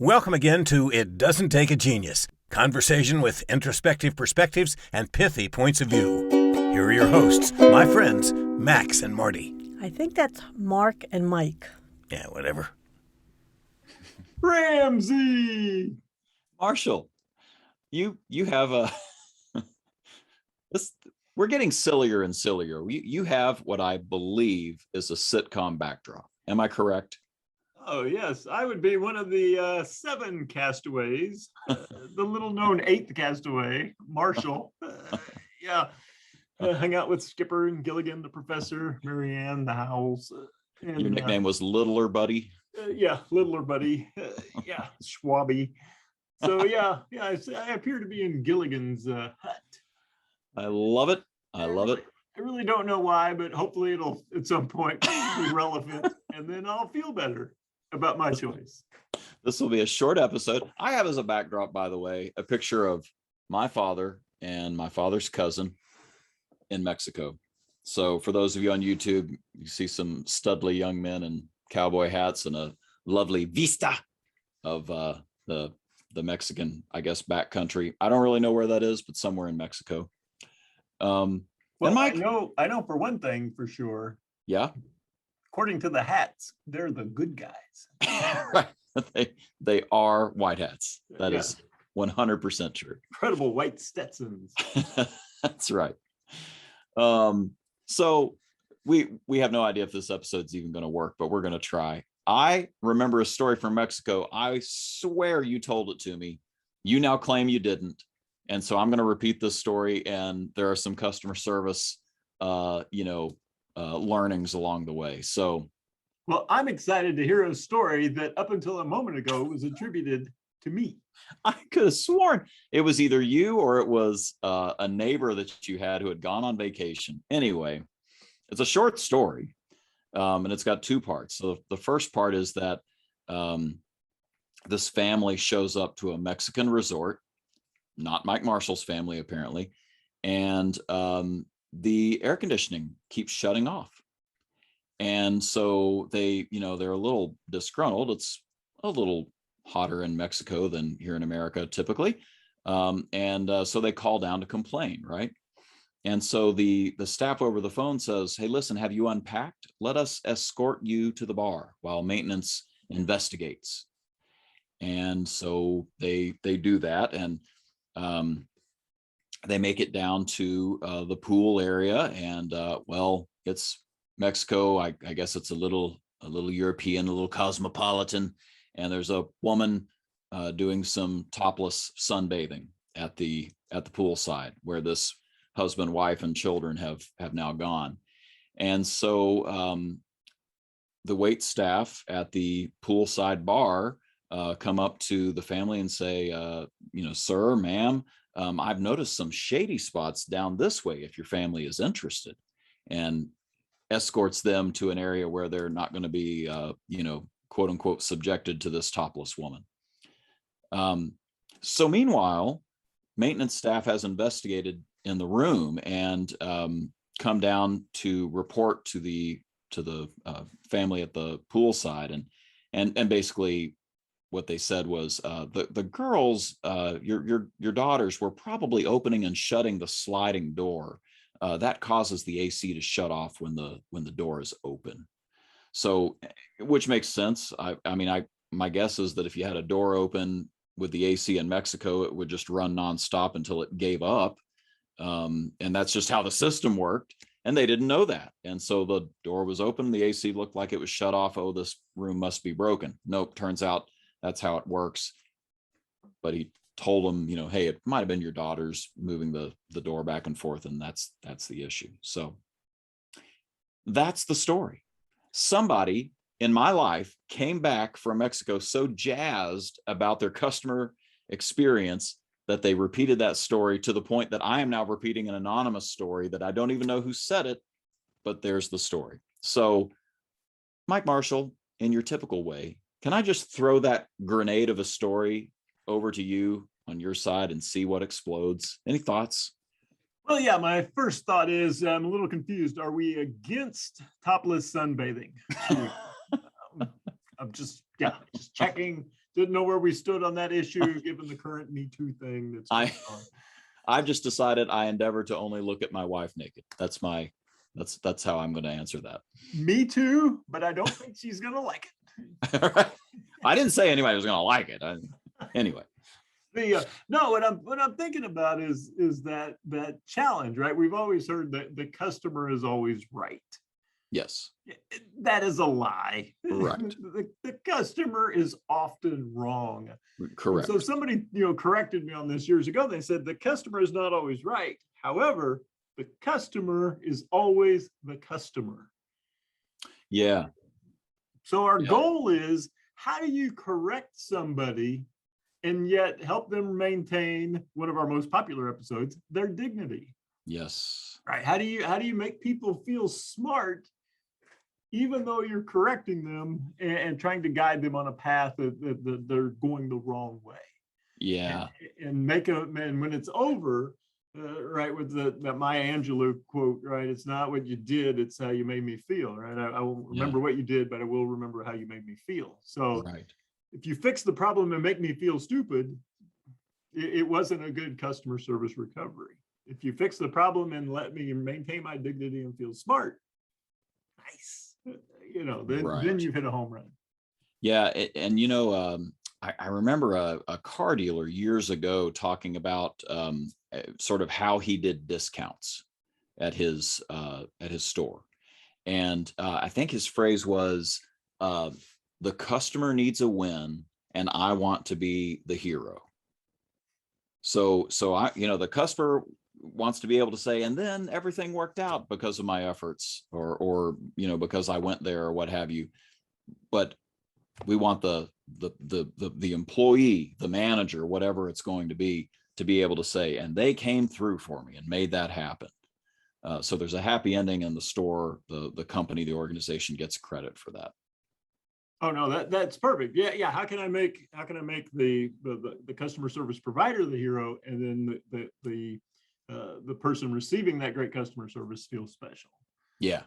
Welcome again to It Doesn't Take a Genius, conversation with introspective perspectives and pithy points of view. Here are your hosts, my friends, Max and Marty. I think that's Mark and Mike. Yeah, whatever. Ramsey! Marshall, you have a this we're getting sillier and sillier. You have what I believe is a sitcom backdrop. Am I correct? Oh, yes, I would be one of the 7 castaways, the little known 8th castaway, Marshall. Hung out with Skipper and Gilligan, the professor, Marianne, the Howls. And, Your nickname was Littler Buddy? Littler Buddy. Schwabby. So, I appear to be in Gilligan's hut. I love it. I love it. I really don't know why, but hopefully it'll at some point be relevant, and then I'll feel better about my choice. This will be a short episode. I have as a backdrop, by the way, a picture of my father and my father's cousin in Mexico. So for those of you on YouTube, you see some studly young men in cowboy hats and a lovely vista of the Mexican, I guess, backcountry. I don't really know where that is, but somewhere in Mexico. Well, Mike, I know for one thing for sure. Yeah. According to the hats, they're the good guys. Right. They are white hats. That is 100% true. Incredible white Stetsons. That's right. So we have no idea if this episode's even going to work, but we're going to try. I remember a story from Mexico. I swear you told it to me. You now claim you didn't. And so I'm going to repeat this story, and there are some customer service, learnings along the way. So, well, I'm excited to hear a story that up until a moment ago was attributed to me. I could have sworn it was either you or it was a neighbor that you had who had gone on vacation. Anyway, it's a short story, and it's got 2 parts. So the first part is that this family shows up to a Mexican resort, not Mike Marshall's family, apparently. And the air conditioning keeps shutting off. And so they're a little disgruntled. It's a little hotter in Mexico than here in America, typically. So they call down to complain, right? And so the staff over the phone says, "Hey, listen, have you unpacked? Let us escort you to the bar while maintenance investigates." And so they do that, and they make it down to the pool area, and it's Mexico. I guess it's a little European, a little cosmopolitan, and there's a woman doing some topless sunbathing at the pool side where this husband, wife, and children have now gone. And so the wait staff at the poolside bar come up to the family and say, "Sir, ma'am, I've noticed some shady spots down this way if your family is interested," and escorts them to an area where they're not going to be, quote unquote, subjected to this topless woman. So meanwhile, maintenance staff has investigated in the room and come down to report to the family at the poolside, and basically what they said was the girls, your daughters, were probably opening and shutting the sliding door. That causes the AC to shut off when the door is open. So, which makes sense. My guess is that if you had a door open with the AC in Mexico, it would just run nonstop until it gave up. And that's just how the system worked. And they didn't know that. And so the door was open. The AC looked like it was shut off. Oh, this room must be broken. Nope. Turns out that's how it works. But he told them, hey, it might have been your daughters moving the door back and forth, and that's the issue. So that's the story. Somebody in my life came back from Mexico so jazzed about their customer experience that they repeated that story to the point that I am now repeating an anonymous story that I don't even know who said it, but there's the story. So, Mike Marshall, in your typical way, can I just throw that grenade of a story over to you on your side and see what explodes? Any thoughts? Well, yeah, my first thought is I'm a little confused. Are we against topless sunbathing? I'm just checking didn't know where we stood on that issue, given the current Me Too thing that's going on. I've just decided I endeavor to only look at my wife naked. That's how I'm going to answer that. Me too, but I don't think she's going to like it. I didn't say anybody was going to like it. Anyway. No, what I'm thinking about is that challenge, right? We've always heard that the customer is always right. Yes. That is a lie. Right. The customer is often wrong. Correct. So somebody, corrected me on this years ago. They said the customer is not always right. However, the customer is always the customer. Yeah. So our goal is, how do you correct somebody and yet help them maintain, one of our most popular episodes, their dignity? Yes. Right. How do you make people feel smart, even though you're correcting them and trying to guide them on a path that they're going the wrong way? Yeah. And when it's over, right, with that Maya Angelou quote, right? It's not what you did, it's how you made me feel, right? I won't remember what you did, but I will remember how you made me feel. So if you fix the problem and make me feel stupid, it wasn't a good customer service recovery. If you fix the problem and let me maintain my dignity and feel smart, nice, then you've hit a home run. Yeah. And, I remember a car dealer years ago talking about sort of how he did discounts at his store. And I think his phrase was, the customer needs a win and I want to be the hero. So I, the customer wants to be able to say, and then everything worked out because of my efforts or because I went there or what have you. But we want the employee, the manager, whatever it's going to be able to say, and they came through for me and made that happen. So there's a happy ending in the store, the company, the organization gets credit for that. Oh no, that's perfect. Yeah. How can I make the customer service provider the hero, and then the person receiving that great customer service feels special? Yeah.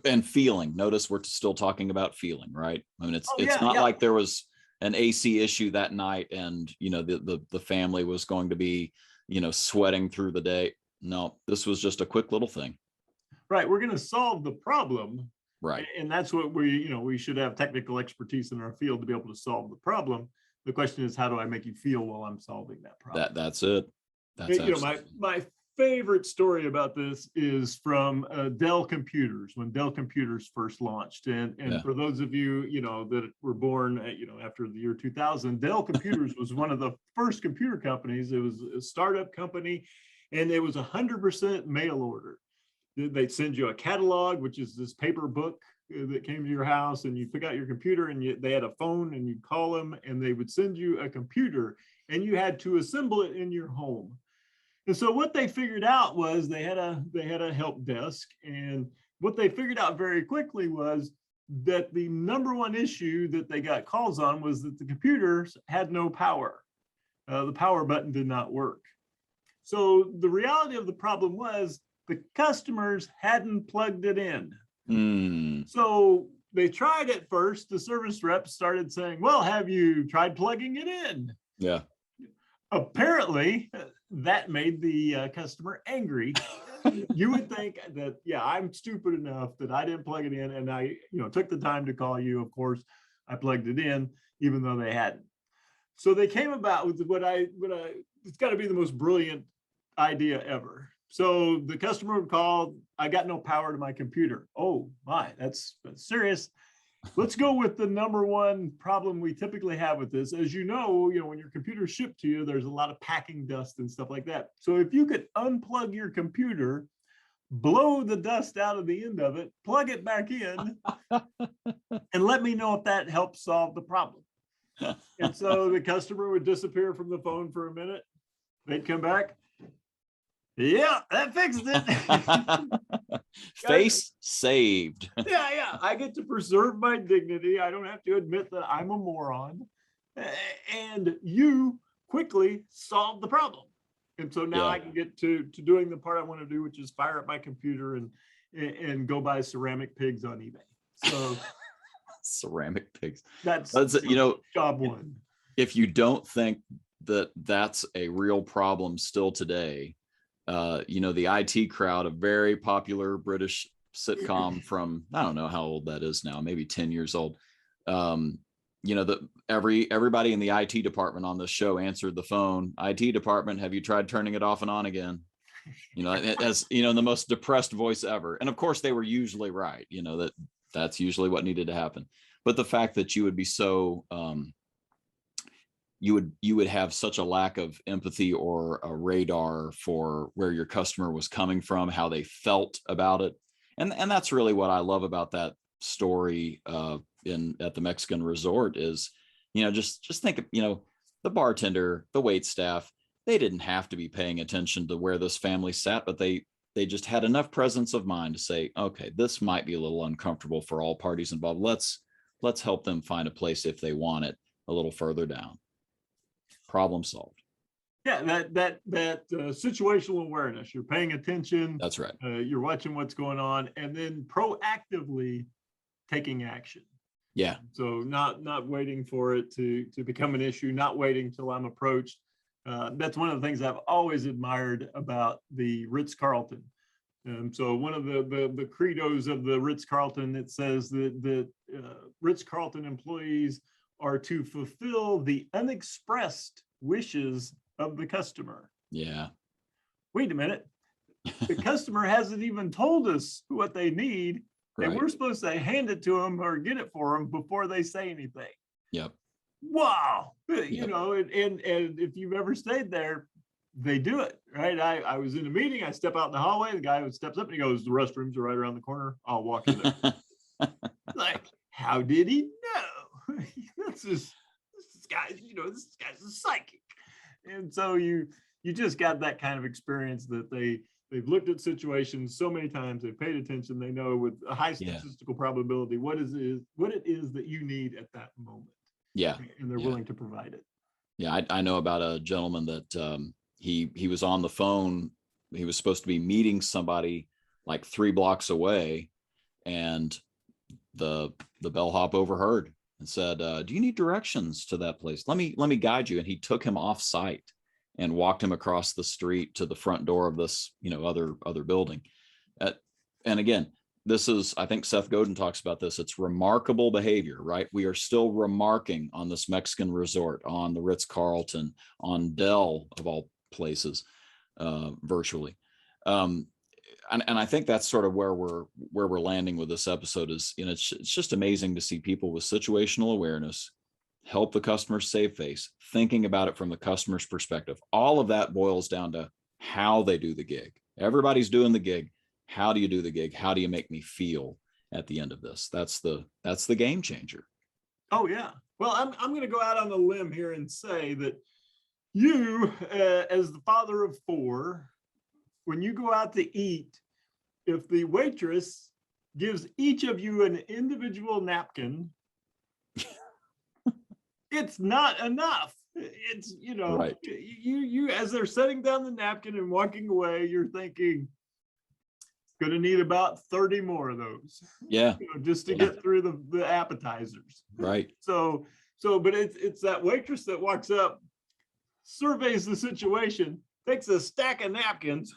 And feeling. Notice we're still talking about feeling, right? I mean, it's not like there was an AC issue that night and, the family was going to be, sweating through the day. No, this was just a quick little thing. Right. We're going to solve the problem. Right. And that's what we should have technical expertise in our field to be able to solve the problem. The question is, how do I make you feel while I'm solving that problem? That's it. That's my favorite story about this is from Dell Computers, when Dell Computers first launched. And for those of you, that were born, after the year 2000, Dell Computers was one of the first computer companies. It was a startup company, and it was 100% mail order. They'd send you a catalog, which is this paper book that came to your house, and you pick out your computer, and they had a phone, and you'd call them, and they would send you a computer, and you had to assemble it in your home. And so what they figured out was they had a help desk, and what they figured out very quickly was that the number one issue that they got calls on was that the computers had no power. The power button did not work. So the reality of the problem was the customers hadn't plugged it in. So they tried it first. The service reps started saying, well, have you tried plugging it in? Yeah. Apparently, that made the customer angry. You would think that, I'm stupid enough that I didn't plug it in, and I, took the time to call you. Of course, I plugged it in, even though they hadn't. So they came about with it's got to be the most brilliant idea ever. So the customer would call, I got no power to my computer. Oh my, that's serious. Let's go with the number one problem we typically have with this. As you know, when your computer is shipped to you, there's a lot of packing dust and stuff like that. So if you could unplug your computer, blow the dust out of the end of it, plug it back in, and let me know if that helps solve the problem. And so the customer would disappear from the phone for a minute. They'd come back. Yeah, that fixed it. Face saved. Yeah. I get to preserve my dignity. I don't have to admit that I'm a moron. And you quickly solved the problem. And so now I can get to doing the part I want to do, which is fire up my computer and go buy ceramic pigs on eBay. So ceramic pigs. That's job one. if you don't think that that's a real problem still today, the IT Crowd, a very popular British sitcom from, I don't know how old that is now, maybe 10 years old. Everybody in the IT department on the show answered the phone. IT department, have you tried turning it off and on again? As in the most depressed voice ever. And of course they were usually right, that's usually what needed to happen. But the fact that you would be so, you would have such a lack of empathy or a radar for where your customer was coming from, how they felt about it. And that's really what I love about that story at the Mexican resort is, just think of, the bartender, the wait staff, they didn't have to be paying attention to where this family sat, but they just had enough presence of mind to say, okay, this might be a little uncomfortable for all parties involved. Let's help them find a place if they want it a little further down. Problem solved. Yeah, that situational awareness. You're paying attention. That's right. You're watching what's going on, and then proactively taking action. Yeah. So not waiting for it to become an issue. Not waiting till I'm approached. That's one of the things I've always admired about the Ritz-Carlton. So one of the credos of the Ritz-Carlton, it says that Ritz-Carlton employees are to fulfill the unexpressed wishes of the customer. Yeah. Wait a minute. The customer hasn't even told us what they need, and we're supposed to hand it to them or get it for them before they say anything. Yep. Wow. Yep. And if you've ever stayed there, they do it, right? I was in a meeting, I step out in the hallway, the guy steps up and he goes, the restrooms are right around the corner. I'll walk you there. Like, how did he know? this guy's a psychic. And so you just got that kind of experience that they've looked at situations so many times, they've paid attention, they know with a high statistical probability what it is that you need at that moment. Yeah. And they're willing to provide it. Yeah, I know about a gentleman that he was on the phone. He was supposed to be meeting somebody like 3 blocks away, and the bellhop overheard and said, do you need directions to that place? Let me guide you. And he took him off site and walked him across the street to the front door of this, other building. And again, this is, I think Seth Godin talks about this. It's remarkable behavior, right? We are still remarking on this Mexican resort, on the Ritz-Carlton, on Dell of all places, virtually. And I think that's sort of where we're landing with this episode is, it's just amazing to see people with situational awareness help the customer save face, thinking about it from the customer's perspective. All of that boils down to how they do the gig. Everybody's doing the gig. How do you do the gig? How do you make me feel at the end of this? That's the game changer. Oh yeah. Well, I'm going to go out on a limb here and say that you, as the father of 4, when you go out to eat, if the waitress gives each of you an individual napkin, it's not enough. It's, right. you as they're setting down the napkin and walking away, you're thinking, going to need about 30 more of those. Yeah. Just to get through the appetizers. Right. So, but it's that waitress that walks up, surveys the situation, takes a stack of napkins,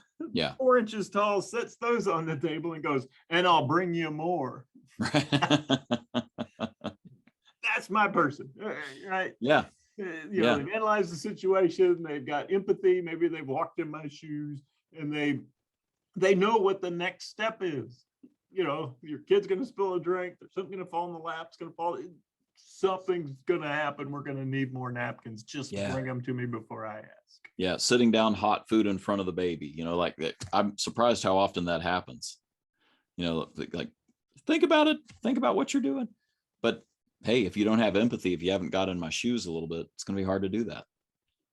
4 inches tall, sets those on the table and goes, and I'll bring you more. Right. That's my person. Right. Yeah. They've analyzed the situation. They've got empathy. Maybe they've walked in my shoes, and they know what the next step is. Your kid's going to spill a drink. There's something going to fall in the lap. It's going to fall. Something's going to happen. We're going to need more napkins. Just bring them to me before I ask. Yeah. Sitting down hot food in front of the baby, like that. I'm surprised how often that happens. Like think about it. Think about what you're doing. But hey, if you don't have empathy, if you haven't got in my shoes a little bit, it's going to be hard to do that.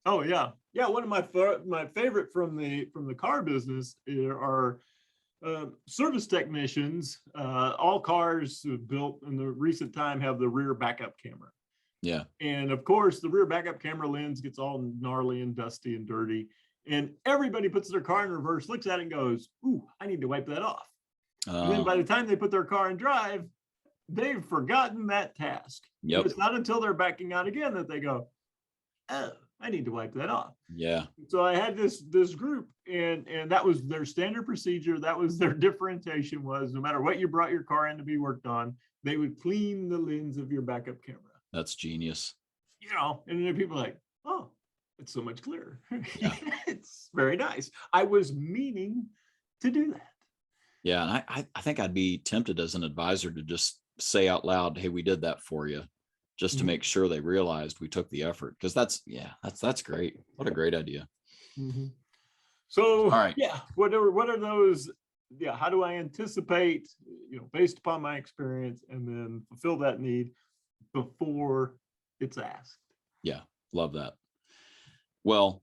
Oh yeah. Yeah. One of my favorite from the car business are service technicians. All cars built in the recent time have the rear backup camera. Yeah. And of course, the rear backup camera lens gets all gnarly and dusty and dirty. And everybody puts their car in reverse, looks at it and goes, ooh, I need to wipe that off. And then by the time they put their car in drive, they've forgotten that task. Yep. It's not until they're backing out again that they go, oh, I need to wipe that off. Yeah. So I had this group, and that was their standard procedure. That was their differentiation, was no matter what you brought your car in to be worked on, they would clean the lens of your backup camera. That's genius. You know, and then people are like, oh, it's so much clearer. Yeah. It's very nice. I was meaning to do that. Yeah. And I think I'd be tempted as an advisor to just say out loud, hey, we did that for you, just to make sure they realized we took the effort. Because that's great. What a great idea. So, all right. Yeah, what are those? Yeah, how do I anticipate, based upon my experience, and then fulfill that need before it's asked? Yeah, love that. Well,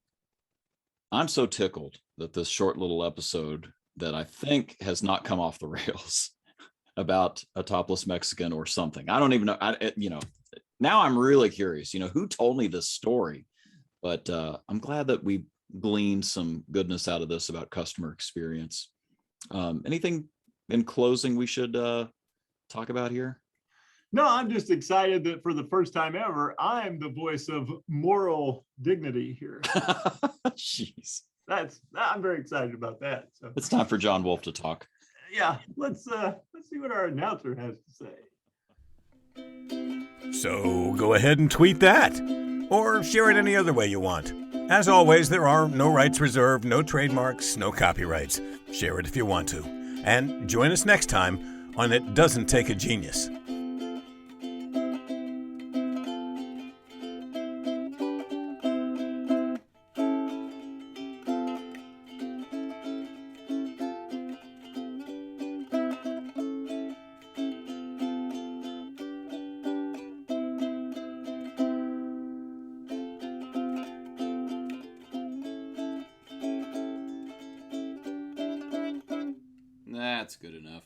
I'm so tickled that this short little episode that I think has not come off the rails about a topless Mexican or something. I don't even know. Now I'm really curious, who told me this story, but I'm glad that we gleaned some goodness out of this about customer experience. Anything in closing we should talk about here? No, I'm just excited that for the first time ever, I'm the voice of moral dignity here. Jeez. I'm very excited about that. So it's time for John Wolf to talk. Yeah, let's see what our announcer has to say. So go ahead and tweet that, or share it any other way you want. As always, there are no rights reserved, no trademarks, no copyrights. Share it if you want to. And join us next time on It Doesn't Take a Genius. That's good enough.